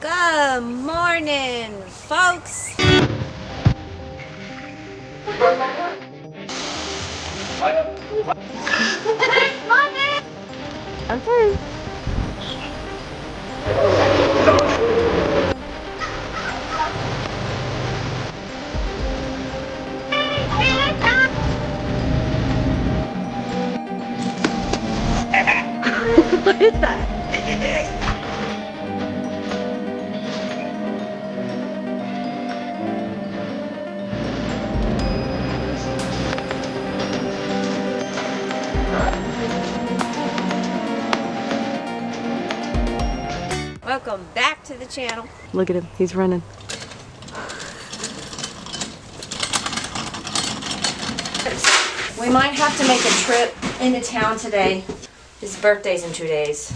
Good morning, folks. Okay. What is that? Welcome back to the channel. Look at him. He's running. We might have to make a trip into town today. His birthday's in 2 days.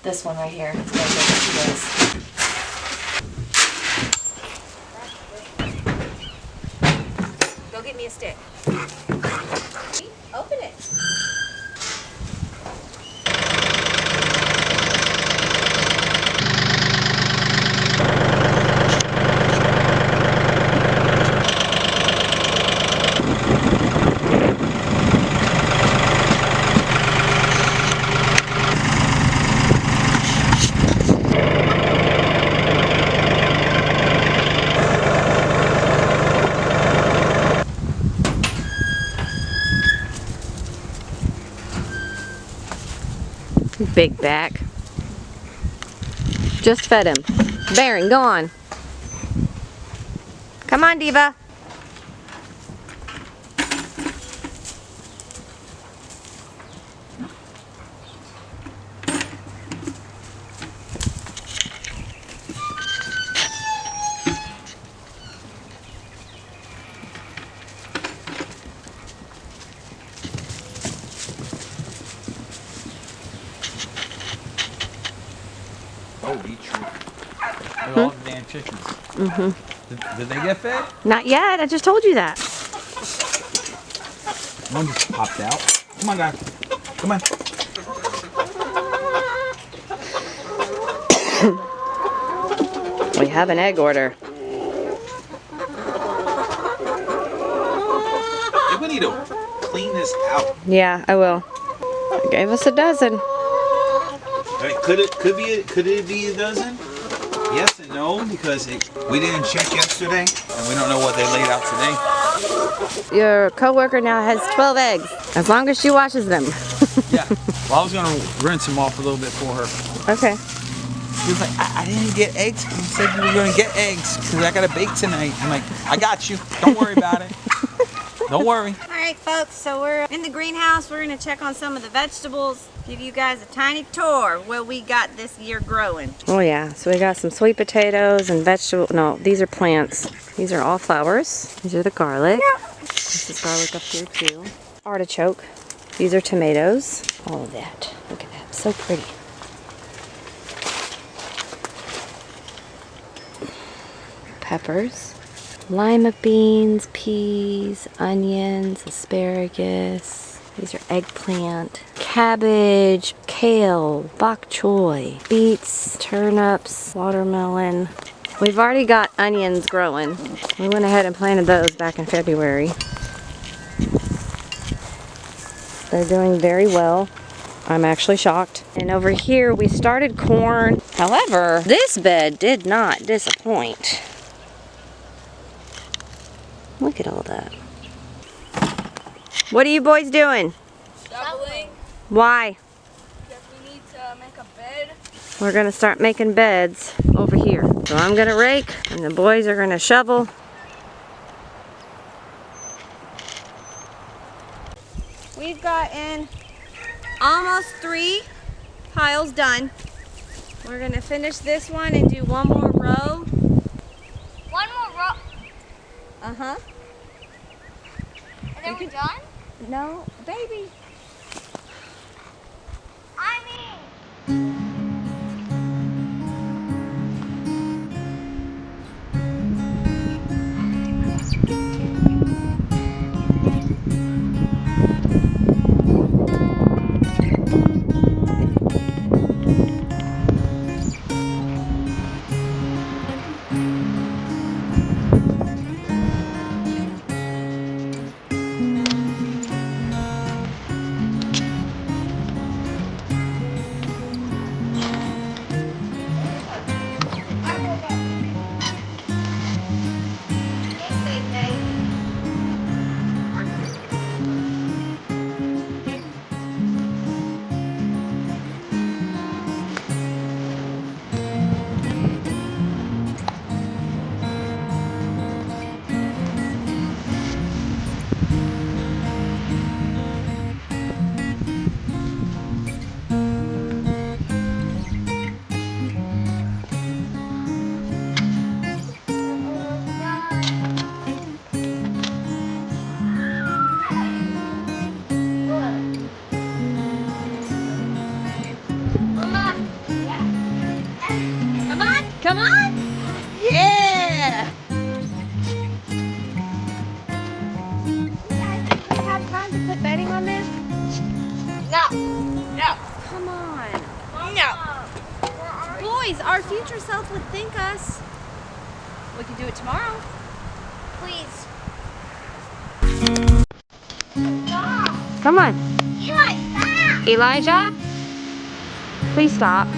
This one right here. His birthday's in 2 days. Go get me a stick. Open it. Big back. Just fed him. Baron, go on. Come on, Diva. Oh, be true. Look at all the damn chickens. Did they get fed? Not yet. I just told you that. One just popped out. Come on, guys. Come on. We have an egg order. Hey, we need to clean this out. Yeah, I will. They gave us a dozen. I mean, could it be a dozen? Yes and no, because we didn't check yesterday, and we don't know what they laid out today. Your coworker now has 12 eggs, as long as she washes them. Yeah. Well, I was gonna rinse them off a little bit for her. Okay. She was like, I didn't get eggs. You said you were gonna get eggs because I gotta bake tonight. I'm like, I got you. Don't worry about it. Don't worry. All right, folks, so we're in the greenhouse. We're going to check on some of the vegetables, give you guys a tiny tour of what we got this year growing. Oh yeah, so we got some sweet potatoes and vegetable. No, these are plants. These are all flowers. These are the garlic. Yep. This is garlic up here too. Artichoke. These are tomatoes. All of that. Look at that. So pretty. Peppers. Lima beans, peas, onions, asparagus. These are eggplant, cabbage, kale, bok choy, beets, turnips, watermelon. We've already got onions growing. We went ahead and planted those back in February. They're doing very well. I'm actually shocked. And over here we started corn. However, this bed did not disappoint. Look at all that. What are you boys doing? Shoveling, Why? because we need to make a bed. We're gonna start making beds over here. So I'm gonna rake and the boys are gonna shovel. We've gotten almost 3 piles done. We're going to finish this one and do one more row. One more row, Uh-huh. and then we're done? No, baby. I mean, Come on. Yeah. Have time to put bedding on this? No. No. Come on. No. Boys, our future self would thank us. We can do it tomorrow. Please. Come on. Eli, stop. Elijah, please stop.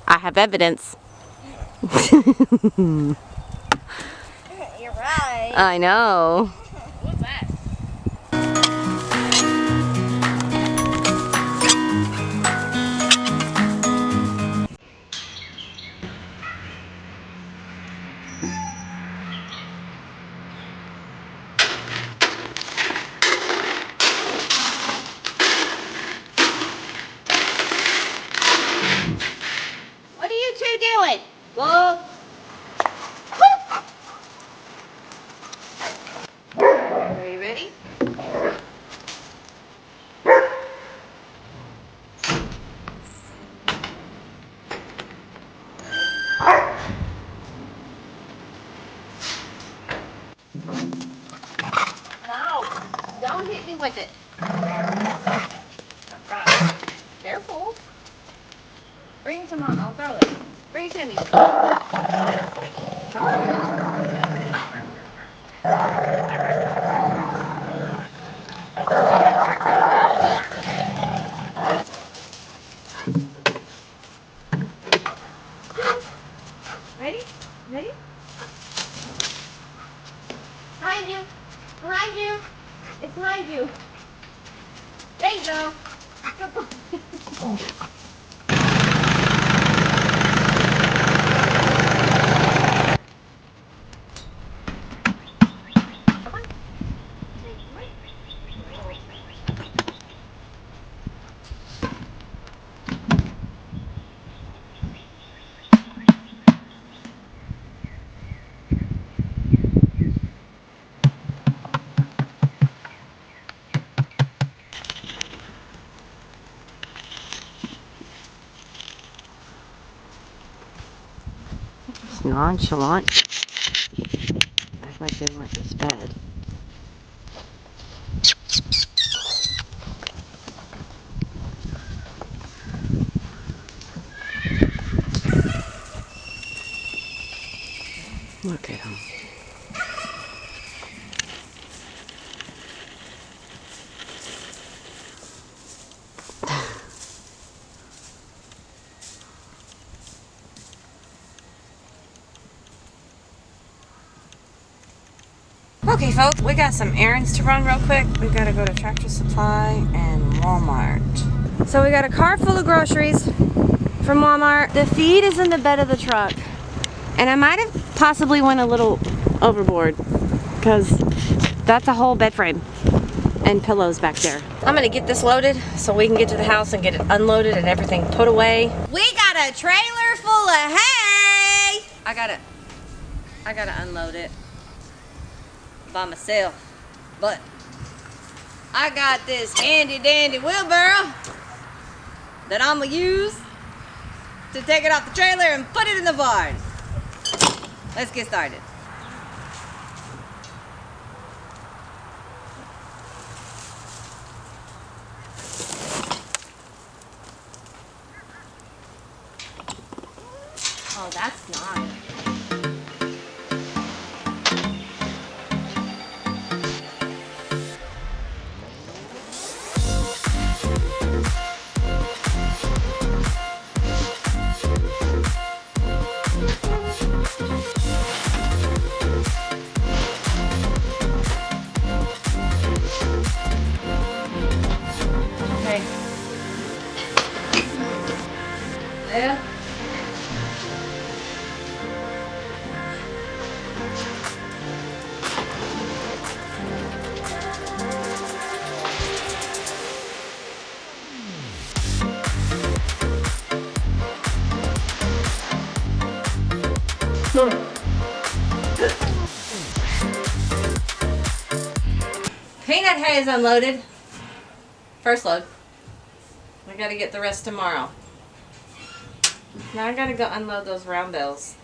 I have evidence. You're right. I know. What's that? What are you two doing? Look. Are you ready? No, don't hit me with it. Careful. Bring it to Mom, I'll throw it. Bring it to me. Come on. Ready? Ready? Behind you. Behind you. It's behind you. There you go. Good boy. It's nonchalant. Act like they want this bed. Look at him. Okay, folks, we got some errands to run real quick. We've got to go to Tractor Supply and Walmart. So we got a car full of groceries from Walmart. The feed is in the bed of the truck. And I might have possibly went a little overboard because that's a whole bed frame and pillows back there. I'm gonna get this loaded so we can get to the house and get it unloaded and everything put away. We got a trailer full of hay. I gotta unload it by myself, but I got this handy dandy wheelbarrow that I'm gonna use to take it off the trailer and put it in the barn. Let's get started. Oh, that's nice. Peanut hay is unloaded. First load. I gotta get the rest tomorrow. Now I gotta go unload those round bells.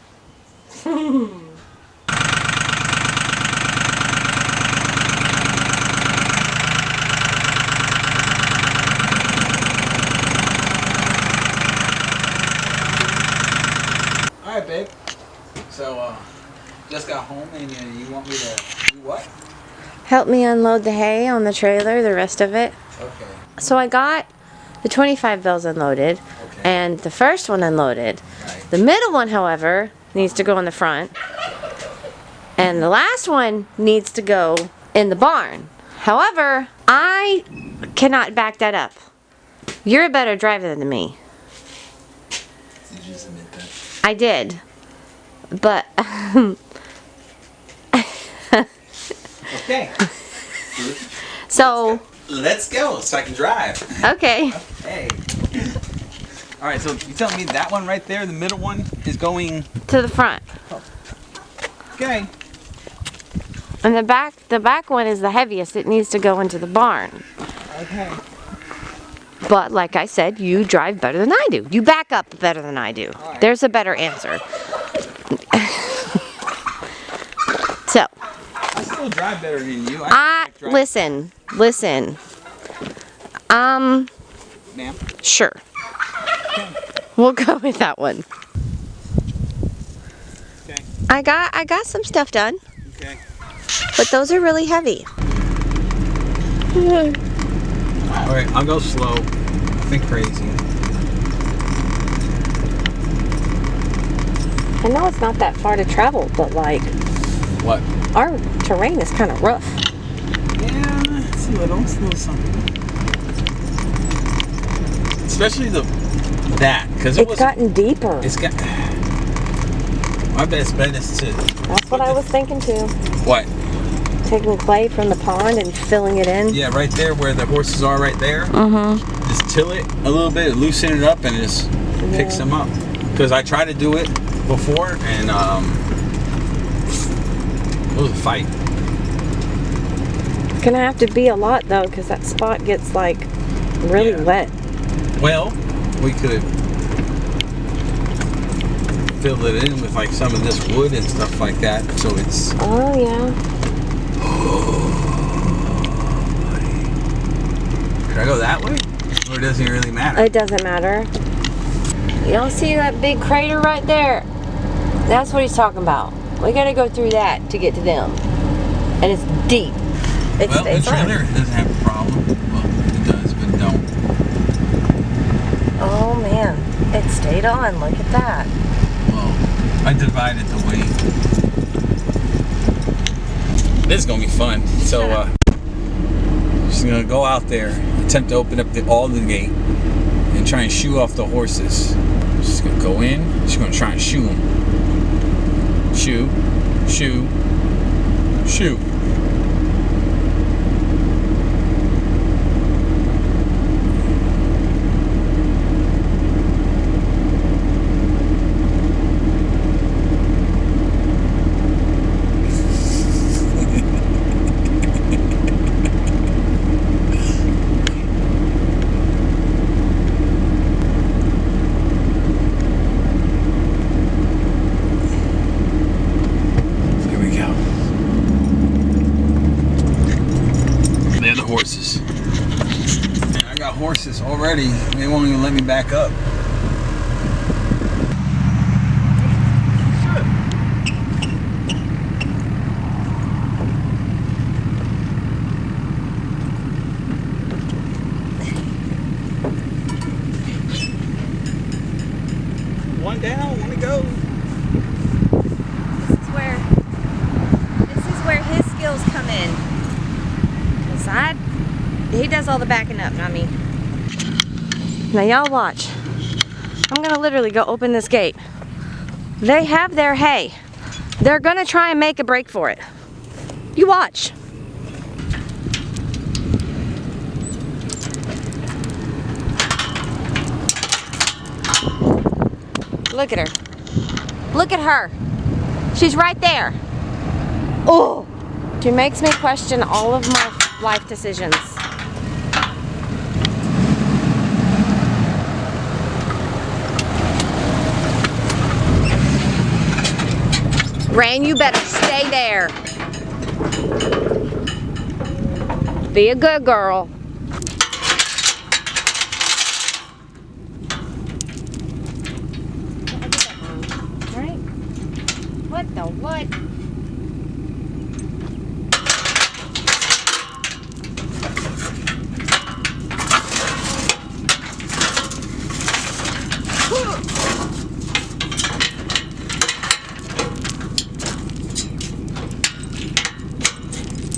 Alright, babe. So, just got home and you want me to do what? Help me unload the hay on the trailer, the rest of it. Okay. So I got the 25 bales unloaded, Okay. and the first one unloaded. Right. The middle one, however, needs to go in the front. And the last one needs to go in the barn. However, I cannot back that up. You're a better driver than me. Did you just admit that? I did. But Okay. so Let's go so I can drive. okay. Hey. Alright, so you telling me that one right there, the middle one, is going... To the front. Okay. And the back one is the heaviest. It needs to go into the barn. Okay. But like I said, you drive better than I do. You back up better than I do. All right. There's a better answer. So, I still drive better than you. I drive. listen. Ma'am. Sure. Okay. We'll go with that one. Okay. I got some stuff done, Okay. but those are really heavy. Alright, I'll go slow. Nothing crazy. I know it's not that far to travel, but like What? our terrain is kind of rough. Yeah, it's a little something. Especially that, because It's gotten deeper. It's got. My best bet is to. That's what I was thinking too. What? Taking clay from the pond and filling it in. Yeah, right there where the horses are, right there. Mm-hmm. Just till it a little bit, loosen it up, and it just picks them up. Because I tried to do it before, and it was a fight. It's gonna have to be a lot though, because that spot gets like really wet. Well, we could fill it in with like some of this wood and stuff like that, so it's. Oh yeah. Should I go that way, or does it really matter? It doesn't matter. Y'all see that big crater right there? That's what he's talking about. We gotta go through that to get to them, and it's deep. It Well, the stays on. trailer doesn't have a problem. Well, it does, but don't. Oh man, it stayed on. Look at that. Well, I divided the weight. This is gonna be fun. So, just gonna go out there, attempt to open up all the gate, and try and shoo off the horses. Just gonna go in. Just gonna try and shoo them. Shoo, shoo, shoo. Horses. And I got horses already. They won't even let me back up. One down, one to go. This is where his skills come in. He does all the backing up, not me. Now y'all watch. I'm gonna literally go open this gate. They have their hay. They're gonna try and make a break for it. You watch. Look at her. Look at her. She's right there. Oh, she makes me question all of life decisions. Rain, you better stay there. Be a good girl. Right? What the what?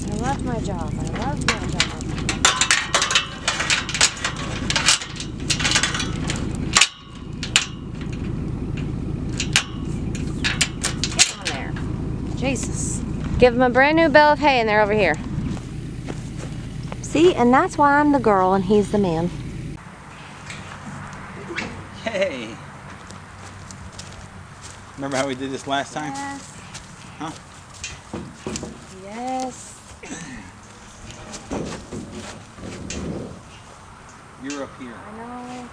I love my job. I love my job. Get on there. Jesus. Give them a brand new bale of hay and they're over here. See, and that's why I'm the girl and he's the man. Hey. Remember how we did this last time? Yes. Huh? Yes. You're up here. I know.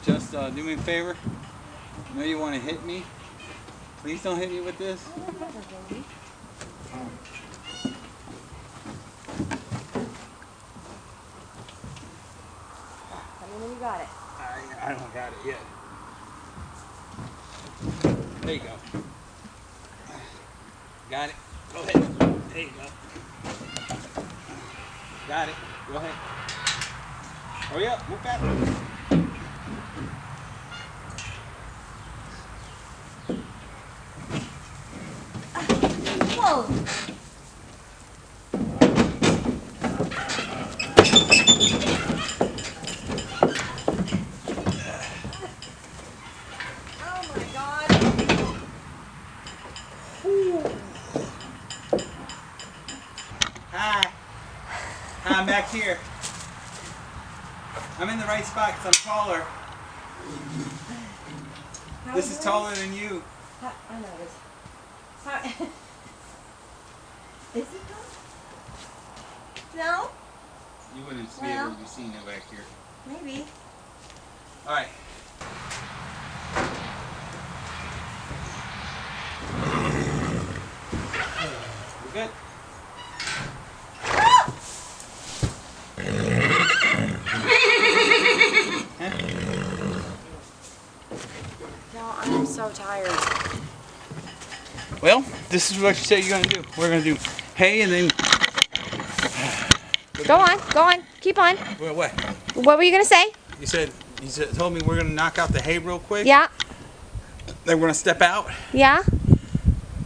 Just do me a favor. I know you want to hit me. Please don't hit me with this. Let me know you got it. I don't got it yet. There you go. Got it. Go ahead. There you go. Got it. Go ahead. Hurry up. Move back. Whoa. Oh my God. Hi. Hi, I'm back here. I'm in the right spot because I'm taller. This is taller than you. I know this. How, is it though? No? You wouldn't be able to be seen it back here. Maybe. All right. We're good. No, I'm so tired. Well, this is what you said you're gonna do. We're gonna do hay and then. Go on, keep on. What? What were you gonna say? You told me we're gonna knock out the hay real quick. Yeah, Then we're gonna step out, yeah,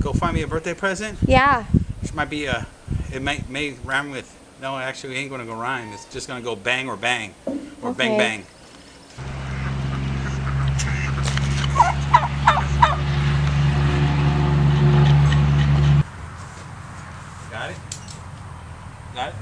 go find me a birthday present. yeah. Which might be it may rhyme with. No, actually, it ain't gonna go rhyme. It's just gonna go bang or bang, or bang Okay. bang. Got it? Got it?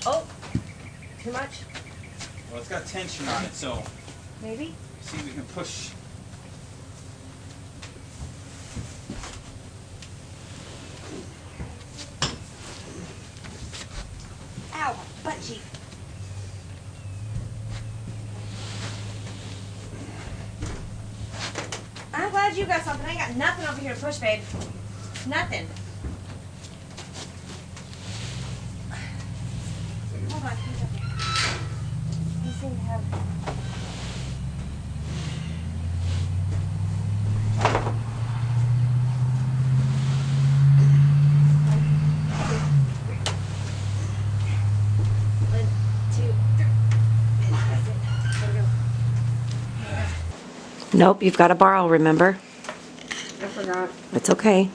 Oh, too much? Well, it's got tension on it, so Maybe? see if we can push. Ow, butt cheek. I'm glad you got something. I ain't got nothing over here to push, babe. Nothing. Hold on. You seem to have. Nope, you've got to borrow, remember? I forgot. It's okay.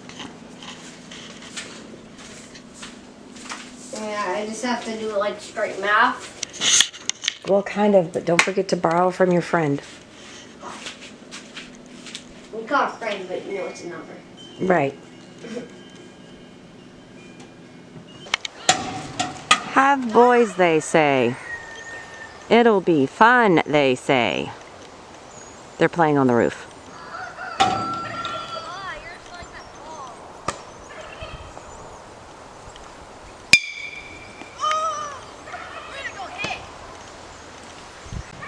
Yeah, I just have to do like straight math. Well, kind of, but don't forget to borrow from your friend. You call it friend, but you know it's a number. Right. Have boys, they say. It'll be fun, they say. They're playing on the roof.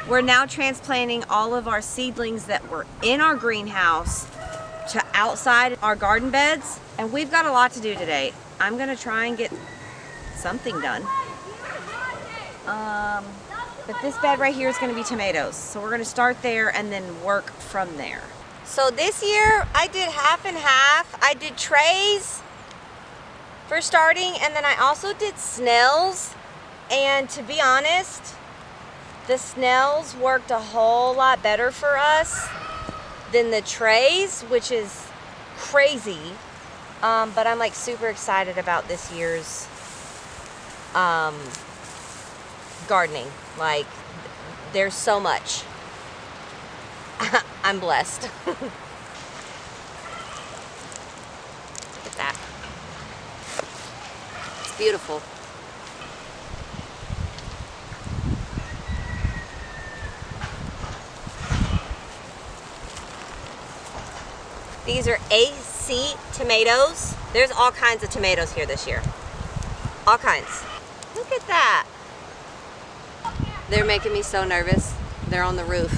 We're now transplanting all of our seedlings that were in our greenhouse to outside our garden beds, and we've got a lot to do today. I'm gonna try and get something done. But this bed right here is gonna be tomatoes. So we're gonna start there and then work from there. So this year I did half and half. I did trays for starting, and then I also did snails. And to be honest, the snails worked a whole lot better for us than the trays, which is crazy. But I'm like super excited about this year's gardening. Like, there's so much. I'm blessed. Look at that. It's beautiful. These are AC tomatoes. There's all kinds of tomatoes here this year. All kinds. Look at that. They're making me so nervous. They're on the roof.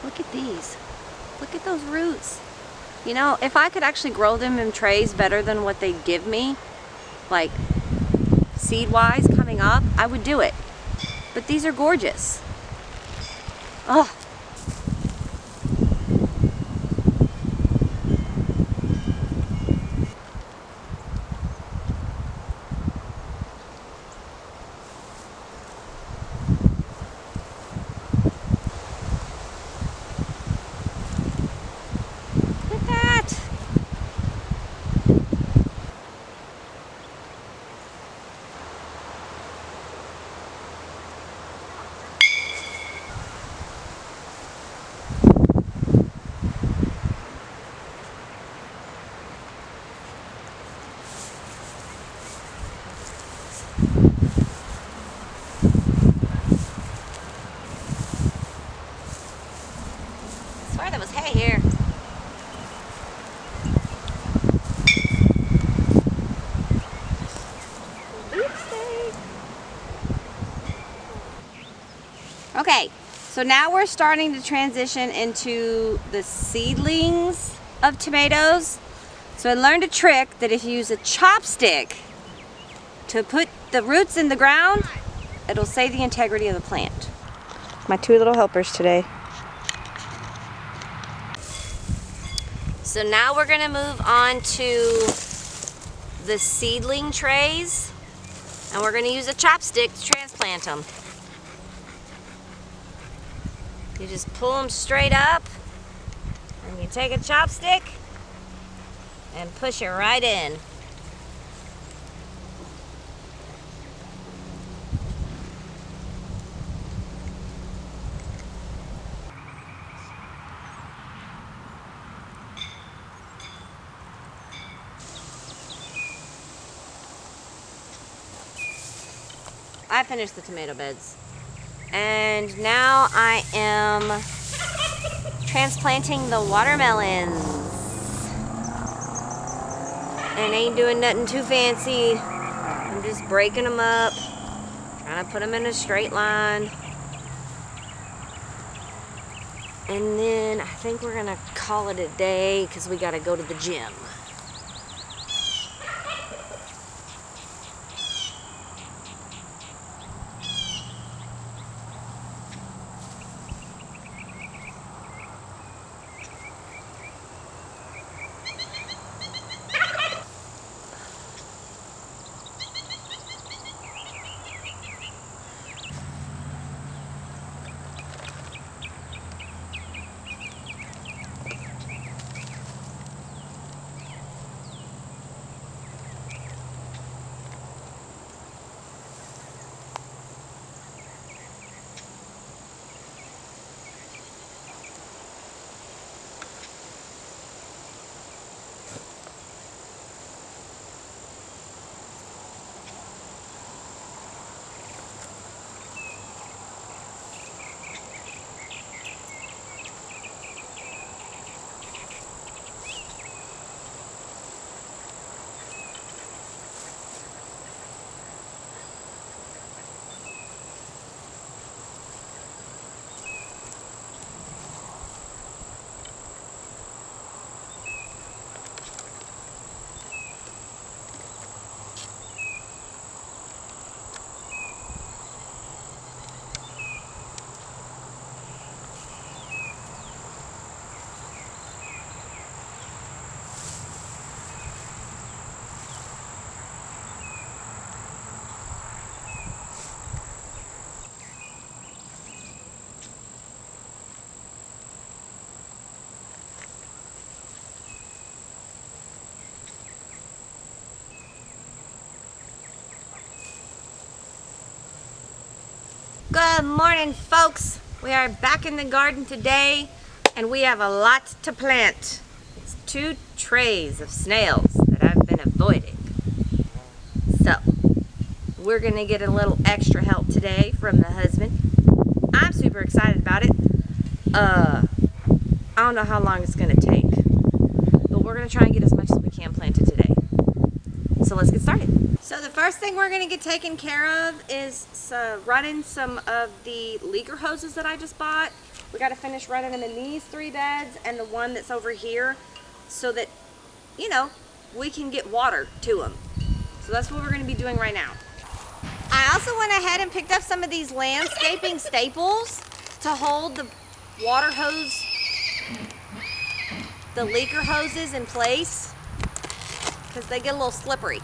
Look at these. Look at those roots. You know, if I could actually grow them in trays better than what they give me, like seed-wise coming up, I would do it. But these are gorgeous. Oh. I swear there was hay here. Okay, so now we're starting to transition into the seedlings of tomatoes. So I learned a trick that if you use a chopstick to put the roots in the ground, it'll save the integrity of the plant. My two little helpers today. So now we're gonna move on to the seedling trays, and we're gonna use a chopstick to transplant them. You just pull them straight up, and you take a chopstick and push it right in. I finished the tomato beds. And now I am transplanting the watermelons. And ain't doing nothing too fancy. I'm just breaking them up, trying to put them in a straight line. And then I think we're gonna call it a day because we gotta go to the gym. Good morning, folks. We are back in the garden today, and we have a lot to plant. It's 2 trays of snails that I've been avoiding. So, we're gonna get a little extra help today from the husband. I'm super excited about it. I don't know how long it's gonna take, but we're gonna try and get as much as we can planted today. So let's get started. So the first thing we're gonna get taken care of is running some of the leaker hoses that I just bought. We gotta finish running them in these 3 beds and the one that's over here so that, you know, we can get water to them. So that's what we're gonna be doing right now. I also went ahead and picked up some of these landscaping staples to hold the water hose, the leaker hoses in place, because they get a little slippery.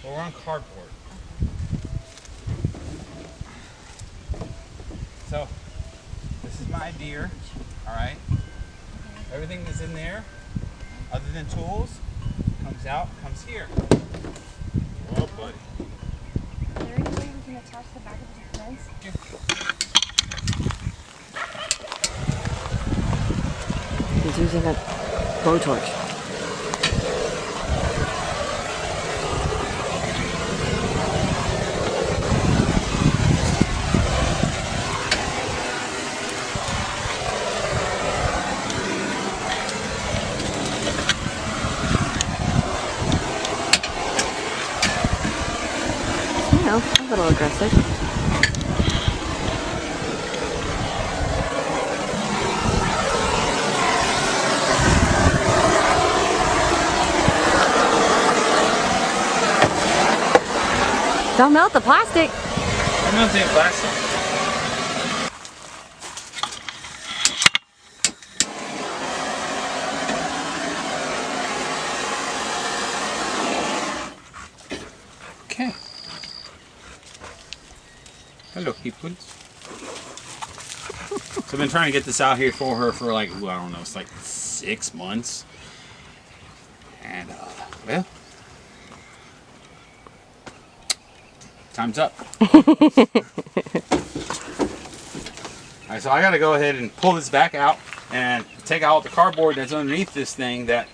We're on cardboard. So, this is my deer, all right? Everything that's in there, other than tools, comes out, comes here. Oh, buddy. Is there any way we can attach the back of the fence? He's using a blowtorch. You know, a little aggressive. Don't melt the plastic. I'm not doing plastic. Okay. Hello, people. So I've been trying to get this out here for her for like, well, I don't know, it's like 6 months. And, well, time's up. Alright, so I gotta go ahead and pull this back out and take out the cardboard that's underneath this thing, that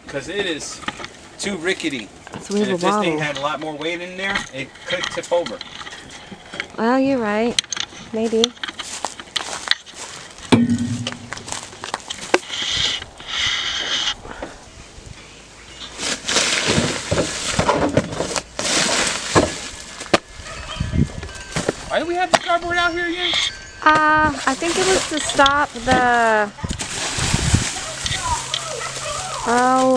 because it is too rickety. So we have And a if this thing bottle. had a lot more weight in there, it could tip over. Well, you're right. Maybe. Why do we have the cardboard out here again? I think it was to stop the... Oh...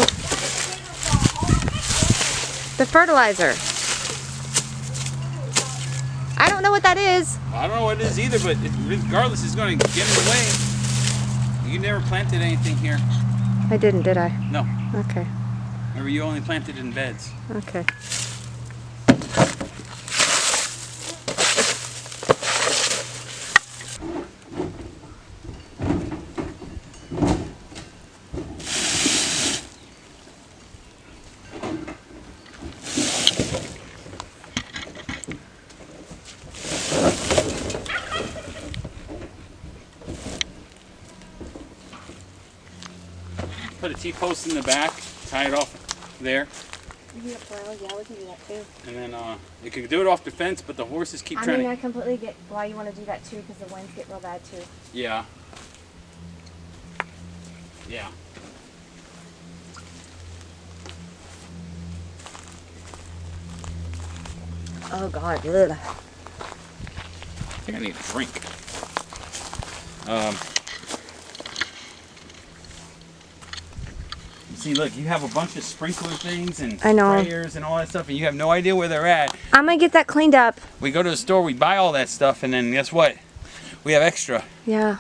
The fertilizer. I don't know what that is. I don't know what it is either, but regardless, it's going to get in the way. You never planted anything here. I didn't, did I? No. Okay. Remember, you only planted in beds. Okay. Put a T-post in the back, tie it off there, Yeah, we can do that too. and then you can do it off the fence, but the horses keep I trying mean, to... I completely get why you want to do that too, because the winds get real bad too. Yeah. Yeah. Oh God, ugh. I think I need a drink. See, look, you have a bunch of sprinkler things and I know. sprayers and all that stuff, and you have no idea where they're at. I'm gonna get that cleaned up. We go to the store, we buy all that stuff, and then guess what? We have extra. Yeah.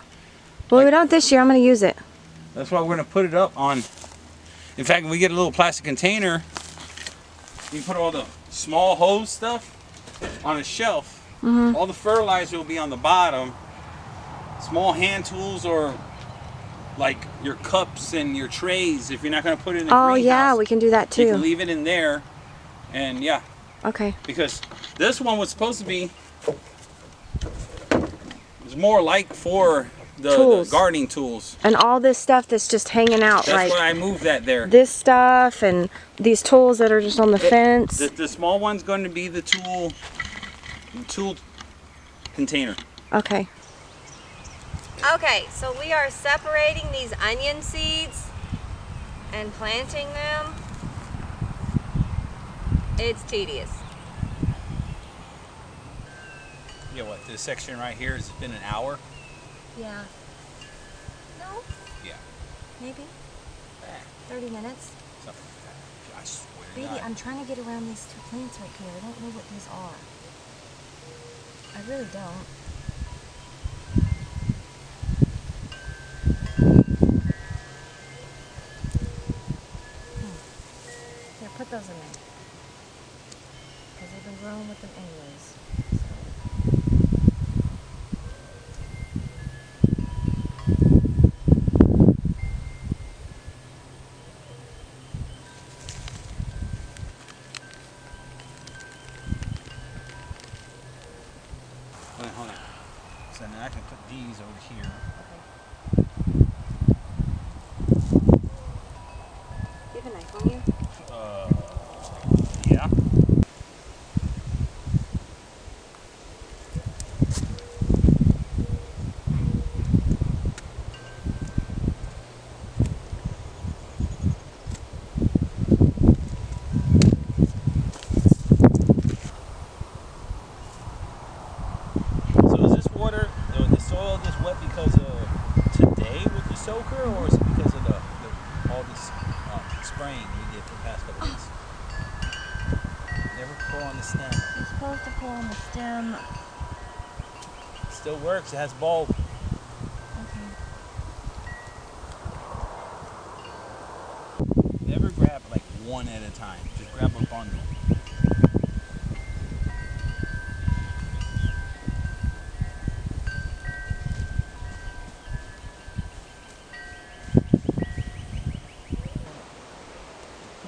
Well, we don't this year. I'm gonna use it. That's why we're gonna put it up on. In fact, we get a little plastic container. You put all the small hose stuff on a shelf. Mm-hmm. All the fertilizer will be on the bottom. Small hand tools, or like your cups and your trays, if you're not gonna put it in the Oh greenhouse, yeah, we can do that you can too. leave it in there. And yeah, Okay. because this one was supposed to be, it's more like for the Tools. gardening tools. And all this stuff that's just hanging out, That's like why I moved that there. this stuff and these tools that are just on the fence. The small one's going to be the tool container. Okay. Okay, so we are separating these onion seeds and planting them. It's tedious. Yeah, what, this section right here has been an hour? Yeah. No, Yeah. maybe 30 minutes. Something like that. I swear to Baby, God. I'm trying to get around these two plants right here. I don't know what these are. I really don't. Here, put those in there. Because they've been growing with them anyways. Hold on. So now I can put these over here. Do you have a knife on you? Yeah. So is this water, the soil just wet because of today with the soaker, or is it because of all this spraying we did for the past couple weeks? Never pour on the stem. You're supposed to pull on the stem. It still works. It has bulb. Okay. Never grab like one at a time. Just grab a bundle.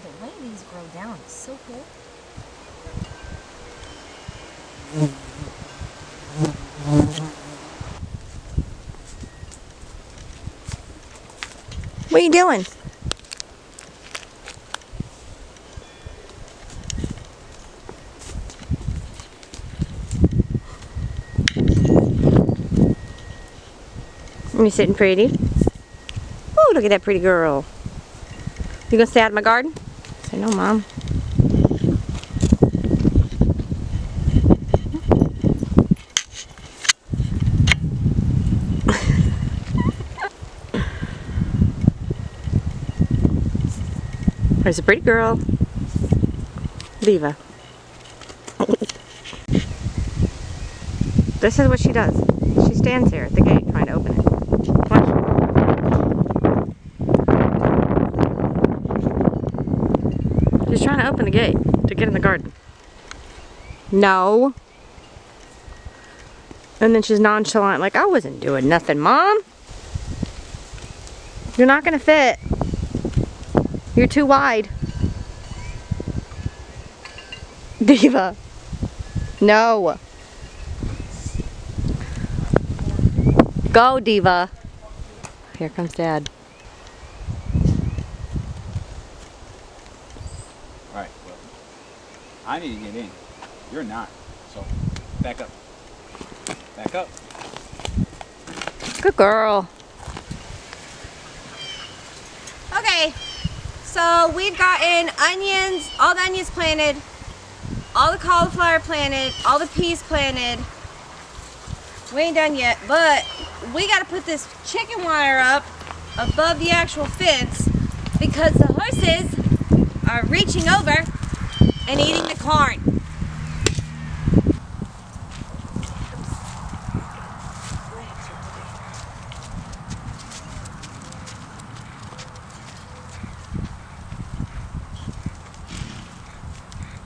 The way these grow down is so cool. What are you doing? Are you sitting pretty? Oh, look at that pretty girl. You gonna stay out of my garden? Say no, Mom. There's a pretty girl. Diva. This is what she does. She stands here at the gate trying to open it. Watch. She's trying to open the gate to get in the garden. No. And then she's nonchalant like, I wasn't doing nothing, Mom. You're not gonna fit. You're too wide. Diva. No. Go, Diva. Here comes Dad. Alright, well, I need to get in. You're not. So, back up. Back up. Good girl. Okay, so we've gotten onions, all the onions planted, all the cauliflower planted, all the peas planted. We ain't done yet, but we gotta put this chicken wire up above the actual fence because the horses are reaching over and eating the corn.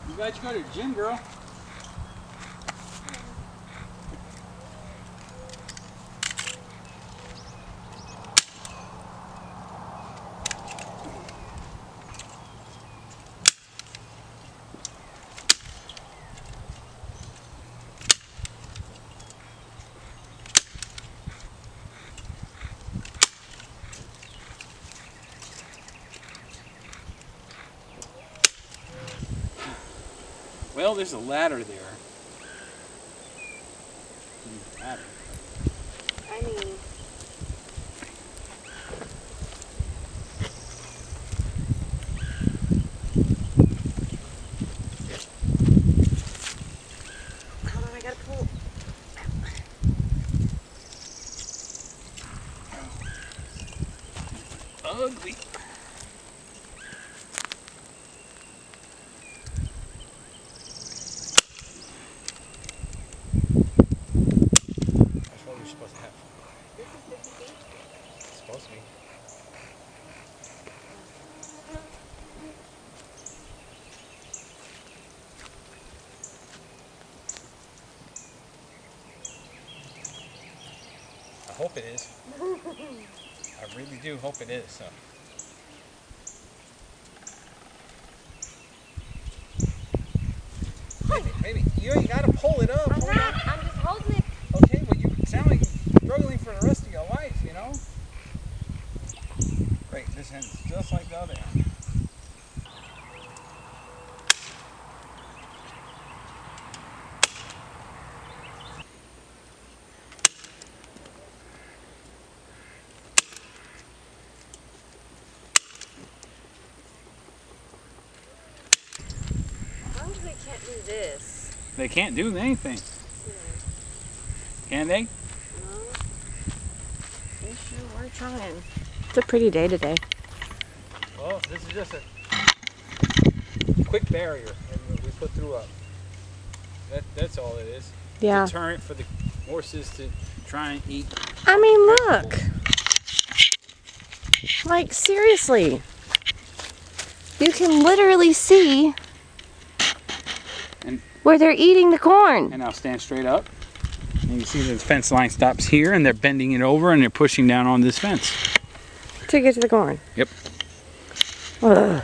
You glad you go to the gym, girl? Well, there's a ladder there. Ladder. I mean, hold on, I gotta pull. Ugly. That's what you're supposed to have. This is 50 feet. It's supposed to be. I hope it is. I really do hope it is. So. Baby, you ain't gotta pull it up. I'm not, I'm just holding it. Okay, well you sound like you're struggling for the rest of your life, you know? Right, this hand's just like the other hand. As long as they can't do this. They can't do anything. Can they? No. They sure were trying. It's a pretty day today. Well, this is just a quick barrier and we put through that's all it is. Yeah. Deterrent for the horses to try and eat. I mean, look. Like, seriously. You can literally see And where they're eating the corn. and now stand straight up. And you see the fence line stops here and they're bending it over and they're pushing down on this fence. To get to the corn. Yep. Ugh.